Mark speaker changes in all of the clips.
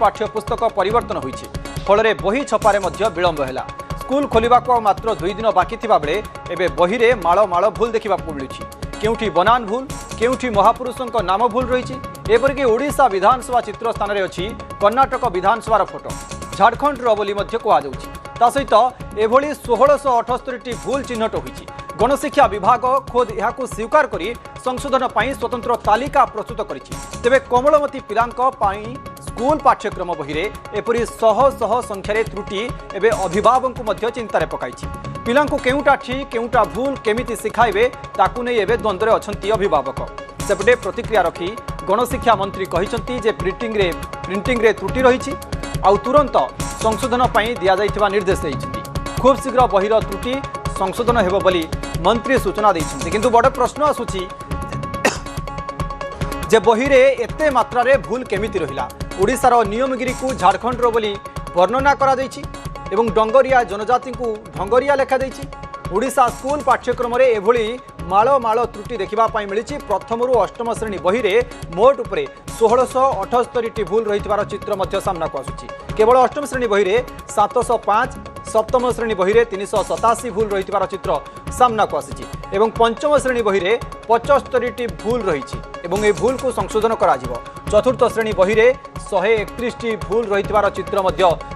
Speaker 1: पाठ्यपुस्तक परिवर्तन होइछि फल बही छपारे विलंब है। स्कूल खोलने मात्र 2 दिन बाकी थिबा बेले एबे बही रे माଳ माଳ भूल देखा मिलुछि। केउठी बनान भूल केउठी महापुरुषों नाम भूल रही। एपरिक ओडिशा विधानसभा चित्र स्थान में अच्छी कर्णाटक विधानसभा फोटो झारखंड बोली कहुछि। सहित एभली 1678 भूल चिन्हट होइछि। गणशिक्षा विभाग खोद यहां स्वीकार करी संशोधन पर स्वतंत्र तालिका प्रस्तुत करिछि। तेबे कोमलमती पिलांक पाई स्कूल पाठ्यक्रम बही रे एपरी शह शह संख्यार त्रुटि एवं अभिभावक को चिंतार पकाई। पिलांको केउटा ठीक केउटा भूल केमिति शिखाइबे ताकू नहीं एवं द्वंद्व अच्छी अभिभावक। सेपटे प्रतिक्रिया रखी गणशिक्षा मंत्री कहिसंती जे प्रिंटिंग रे त्रुटि रही आउ तुरंत संशोधन पर दि जाइथिबा निर्देश देइछंती। खूब शीघ्र बहिर त्रुटि संशोधन हेबो बोली मंत्री सूचना देइछंती। किंतु बड़ प्रश्न आसुछि जे बही रे एते मात्रा रे भूल केमिति रहिला। ओडिशार नियमगिरी को झारखंड बोली वर्णना करा दैछि एवं डंगरिया जनजाति को ढंगरिया लेखा दैछि। ओडिशा स्कूल पाठ्यक्रम रे एभली माळ माळ त्रुटि देखा मिली। प्रथम रु अष्टम श्रेणी बही रे मोट उपरे 1678 भूल रही चित्र सामना को आसुछि। केवल अष्टम श्रेणी बही रे 705 सप्तम श्रेणी बही रे 387 भूल रही चित्र सामना को आसी एवं पंचम श्रेणी बही रे 75 भूल रही एवं ए भूल को संशोधन करा जिवो। चतुर्थ श्रेणी बही रे 131 भूल रही चित्र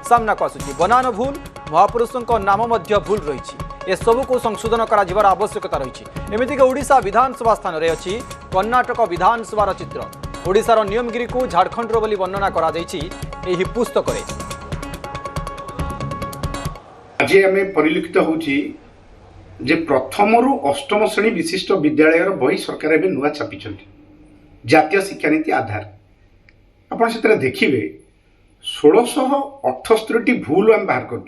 Speaker 1: सामना को आसुछि। बनान भूल महापुरुषों नाम भूल रही ए सबू को संशोधन करा जिवार आवश्यकता रही। एमितिक ओडिशा विधानसभा स्थान में अच्छी कर्णाटक विधानसभा चित्र। ओडिशार नियमगिरी को झारखंड बोली वर्णना करा दैछि एही पुस्तक रे।
Speaker 2: आज आम परिलक्षित होउछि जे प्रथम रु अष्टम श्रेणी विशिष्ट विद्यालय बही सरकार एवं नुआ छापी जातीय शिक्षा नीति आधार आपड़ से देखिए 1678 भूल आम बाहर कर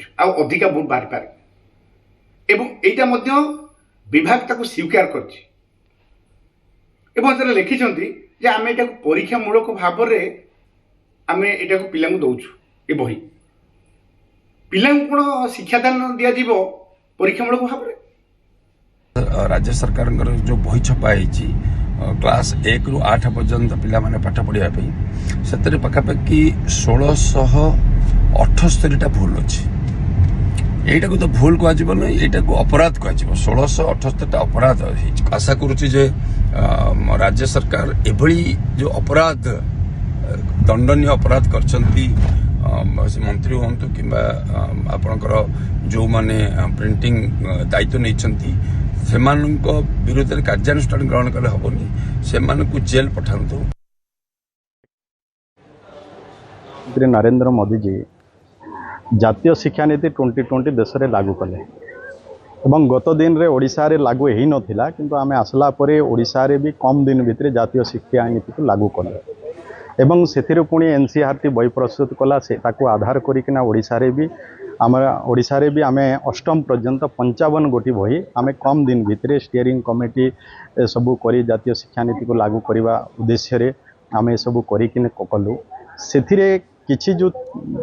Speaker 2: अधिका भूल बाहर पारे एवं एटा मध्य विभाग ताको स्वीकार करछि एवं लिखिछंती जे आम एटा परीक्षामूलक भाव में आम एटा पिला दौछु। ए बही पिला कौन शिक्षादान दि जाव परीक्षामूलक भाव में।
Speaker 3: राज्य सरकार जो बही छपा क्लास 1 रु 8 पर्यंत पिला माने पाठ पढ़िया से पाखापाखि 1678 भूल अच्छी। यहीटा को तो भूल कह ना को अपराध कह 1678 अपराध। आशा करुच्ची जे राज्य सरकार एभली जो अपराध दंडनीय अपराध करछंती मंत्री हूँ कि आपणकर जो माने प्रिंटिंग दायित्व नहीं से विरुद्ध में कार्यानुष्ठान ग्रहण कले हेनी से जेल पठातु।
Speaker 4: नरेंद्र मोदी जी जातीय शिक्षा नीति 2020 देश में लागू कले एवं गत दिन रे ओडिशा रे लागू ही नथिला किंतु आमे आसला परे ओडिशा रे भी कम दिन भितर जातीय शिक्षा नीति को लागू कले एवं से पुणी एनसीईआरटी बही प्रस्तुत कला से ताकू आधार करिकना ओडिशा रे भी आमे अष्टम पर्यंत 55 गोटी बही आमे कम दिन भितर स्टीयरिंग कमिटी सबू करी जातीय शिक्षा नीति को लागू करने उद्देश्य रे आमे सबू करिकिने कलु। सेथिरे किछि जो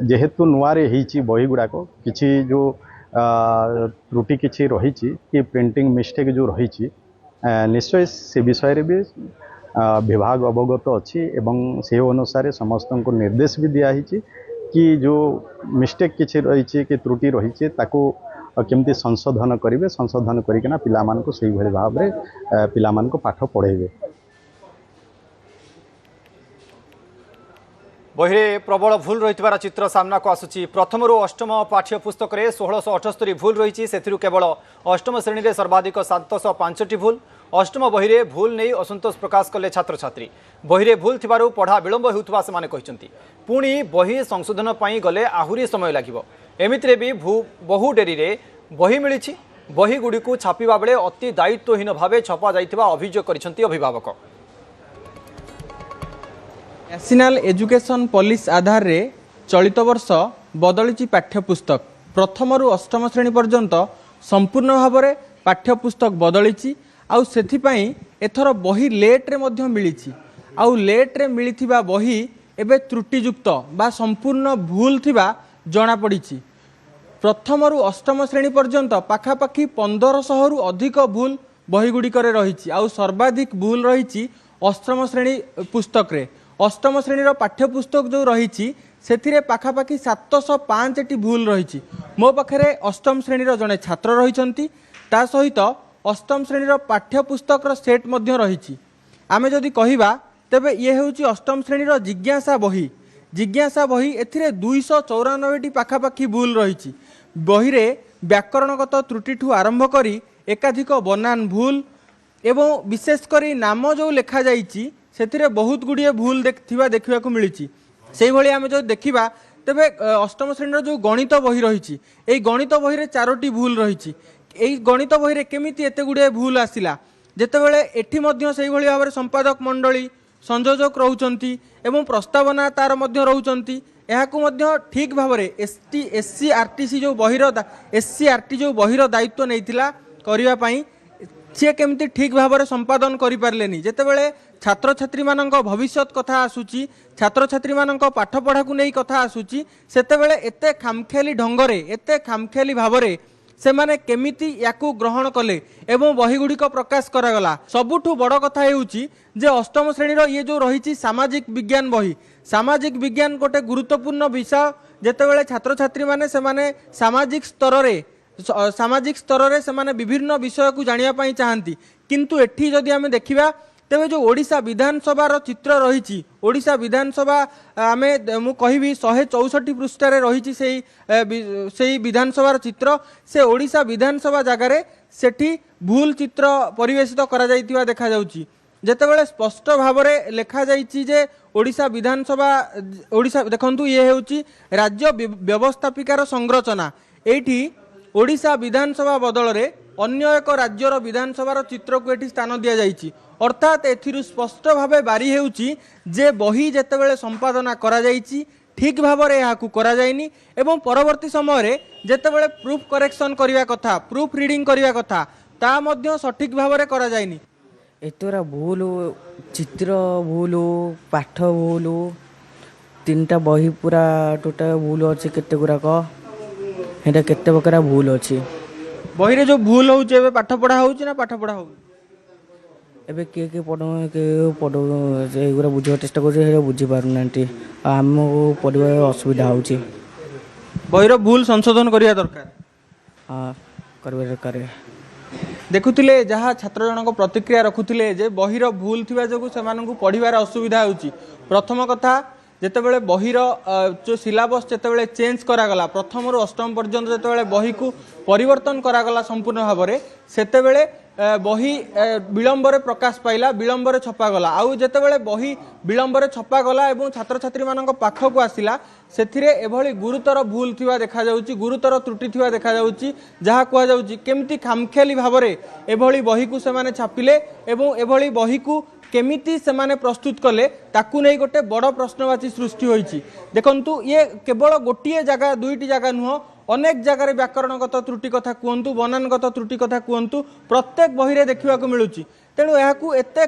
Speaker 4: जेहेतु नुआरे हिची बही गुड़ाक किछि जो त्रुटि किछि रही कि प्रिंटिंग मिस्टेक जो रही निश्चय से विषय रे भी विभाग अवगत अच्छी एवं से अनुसार समस्त को निर्देश भी दिखाई कि जो मिस्टेक किछि रही कि त्रुटि रही ताकू केमती संशोधन करेंगे संशोधन करना पिला मानक से भाव में पिला मानक पाठ पढ़ेबे।
Speaker 1: बही रे प्रबल भूल रही चित्र सामना को आसुची। प्रथम रु अष्टम पाठ्यपुस्तक में 1678 भूल रही से केवल अष्टम श्रेणी में सर्वाधिक 705 भूल। अष्टम बही रे भूल नहीं असंतोष प्रकाश कले छात्र छात्री। बही रे भूल थिबारु पढ़ा विलंब होउथबा से माने कहिसंती। पुणी बही संशोधन पई गले आहुरी समय लागिबो। एमितिरे भी बहु डेरी रे बही मिलिछि। बही गुडी को छापिबा बेले अति दायित्वहीन भावे छपा जाइथिबा अभियोग करिसंती अभिभावक।
Speaker 5: नेशनल एजुकेशन पॉलिसी आधार रे चलित वर्ष बदली पाठ्यपुस्तक प्रथम रु अष्टम श्रेणी पर्यंत संपूर्ण भाव में पाठ्यपुस्तक बदली आउ सेथिपाई एथर बही लेट रे मध्य मिलिछि आउ लेट रे मिलिथिबा बही एबे त्रुटियुक्त बा संपूर्ण भूल थिबा जणा पड़िछि। प्रथम रु अष्टम श्रेणी पर्यंत पाखापाखि 1500 रु अधिक भूल बहीगुड़िकर रही आउ सर्वाधिक भूल रही अष्टम श्रेणी पुस्तक रे। अष्टम श्रेणी पाठ्यपुस्तक जो रही ସେଥିରେ ପାଖାପାଖି 705ଟି ଭୁଲ ରହିଛି। ମୋ ପାଖରେ ଅଷ୍ଟମ ଶ୍ରେଣୀର ଜଣେ ଛାତ୍ର ରହିଛନ୍ତି, ତା ସହିତ ଅଷ୍ଟମ ଶ୍ରେଣୀର ପାଠ୍ୟପୁସ୍ତକର ସେଟ୍ ମଧ୍ୟ ରହିଛି। ଆମେ ଯଦି କହିବା ତେବେ ଇଏ ହେଉଛି ଅଷ୍ଟମ ଶ୍ରେଣୀର ଜିଜ୍ଞାସା ବହି। ଜିଜ୍ଞାସା ବହି ଏଥିରେ 294ଟି ପାଖାପାଖି ଭୁଲ ରହିଛି। ବହିରେ ବ୍ୟାକରଣଗତ ତ୍ରୁଟିଠୁ ଆରମ୍ଭ କରି ଏକାଧିକ ବନାନ ଭୁଲ ଏବଂ ବିଶେଷ କରି ନାମ ଯେଉଁ ଲେଖାଯାଇଛି ସେଥିରେ ବହୁତ ଗୁଡ଼ିଏ ଭୁଲ ଥିବା ଦେଖିବାକୁ ମିଳିଛି। ସେଇଭଳି ଆମେ ଯଦି ଦେଖିବା ତେବେ ଅଷ୍ଟମ ଶ୍ରେଣୀର ଯେଉଁ ଗଣିତ ବହି ରହିଛି, এই ଗଣିତ ବହିରେ 4ଟି ଭୁଲ ରହିଛି। এই ଗଣିତ ବହିରେ କେମିତି ଏତେ ଗୁଡ଼ିଏ ଭୁଲ ଆସିଲା? ଯେତେବେଳେ ଏଠି ମଧ୍ୟ ସେଇଭଳି ଭାବରେ ସମ୍ପାଦକ ମଣ୍ଡଳୀ ସଂଯୋଜକ ରହୁଛନ୍ତି ଏବଂ ପ୍ରସ୍ତାବନା ତାର ମଧ୍ୟ ରହୁଛନ୍ତି, ଏହାକୁ ମଧ୍ୟ ଠିକ୍ ଭାବରେ SCRT ଯେଉଁ ବହିର ଦାୟିତ୍ୱ ନେଇଥିଲା କରିବା ପାଇଁ सी केमती ठीक भाव में संपादन कर पारे। जितेबाला छात्र छात्री मान भविष्य कथा आसूची, छात्र छात्री मान पाठपढ़ा को नहीं कथा आसूची, सेतेबेले एते खामखियाली ढंगरे एते खामखियाली भाव में से माने केमिति याकू ग्रहण कले एवं बही गुड़िक प्रकाश करागला। सबुठु बड़ कथा हेउची जे अष्टम श्रेणी ये जो रही सामाजिक विज्ञान बही, सामाजिक विज्ञान गोटे गुरुत्वपूर्ण विषय। जितेबाला छात्र छात्री माने से माने सामाजिक स्तर रे से माने विभिन्न विषय को जानिया पाई चाहती, किंतु एठी जदि आमे देखिबा तेबे जो ओडिशा विधानसभा चित्र रही, ओडिशा विधानसभा आमे मु कहिबी 164 पृष्ठारे रही से विधानसभा चित्र। से ओडिशा विधानसभा जगार सेठी भूल चित्र परिवेशित करा जाइतिबा देखा जाउची। जेतेबेले स्पष्ट भाव में लिखा जाइछि जे ओडिशा विधानसभा ओडिशा देखंतु ये हेउची राज्य व्यवस्थापिकार संरचना। एठी ओडिशा विधानसभा बदल रे अन्य एक राज्यर विधानसभार चित्र को एठी स्थान दिया जाइछि। अर्थात एथिरु स्पष्ट भावे बारी हेउछि जे बही जेतेबेले संपादना करा जाइछि ठीक भाव में यहाकू करा जाइनी एवं परवर्ती समय रे जेतेबेले प्रूफ करेक्शन करिवा कथा, प्रूफ रीडिंग करिवा कथा, ता मध्य सठिक भाव में करा जाइनी।
Speaker 6: एतरा भूल, चित्र भूल, पाठ भूल, 3टा बही पूरा टोटल भूल अच्छे केते गुराक हेटा केते प्रकार भूल अच्छी।
Speaker 5: बही रे जो भूल होउचे एबे पाठ पढ़ा होउची ना पाठ पढ़ा होउची?
Speaker 6: एबे के पढ़ो एगुरा बुझा चेष्टा कर बुझी पारनाटी, आमको पढ़वा असुविधा होउची।
Speaker 5: बहीर भूल संशोधन करिया दरकार।
Speaker 6: हाँ करबे दरकार।
Speaker 5: देखुथिले जहाँ छात्र जनक प्रतिक्रिया रखुथिले जे बहीर भूल थिबा जोगु सेमानकु पढ़िबार असुविधा होउची। प्रथम कथा जेतेबेले बहीर जो सिलेबस जेतेबेले चेंज करागला, प्रथम रु अष्टम पर्यंत जेतेबेले बही को परिवर्तन करागला संपूर्ण भाव में, सेतेबेले बही विलंबर प्रकाश पाइला, विलंबर छपागला। आउ जेतेबेले बही विलंबर छपागला एवं छात्र छात्री मानक पाखक आसिला सेथिरे एभली गुरुतर भूल थिबा देखा जाउची, गुरुतर त्रुटि थिबा देखा जाउची, जहा कुआ जाउची केमिति खामखियाली भाव में एभली बही को सेमाने छापिले एवं एभली बही को केमिति सेमाने प्रस्तुत कले ताकू नहीं गोटे बड़ प्रश्नवाची सृष्टि होइछि। देखंतु ये केवल गोटे जगह 2टी जगह नुह, अनेक जगार व्याकरणगत त्रुटि कथा कहतु, बनानगत त्रुटि कथा कहतु, प्रत्येक बही रे देखिबाकू मिलुछि। तेणु एहाकू एते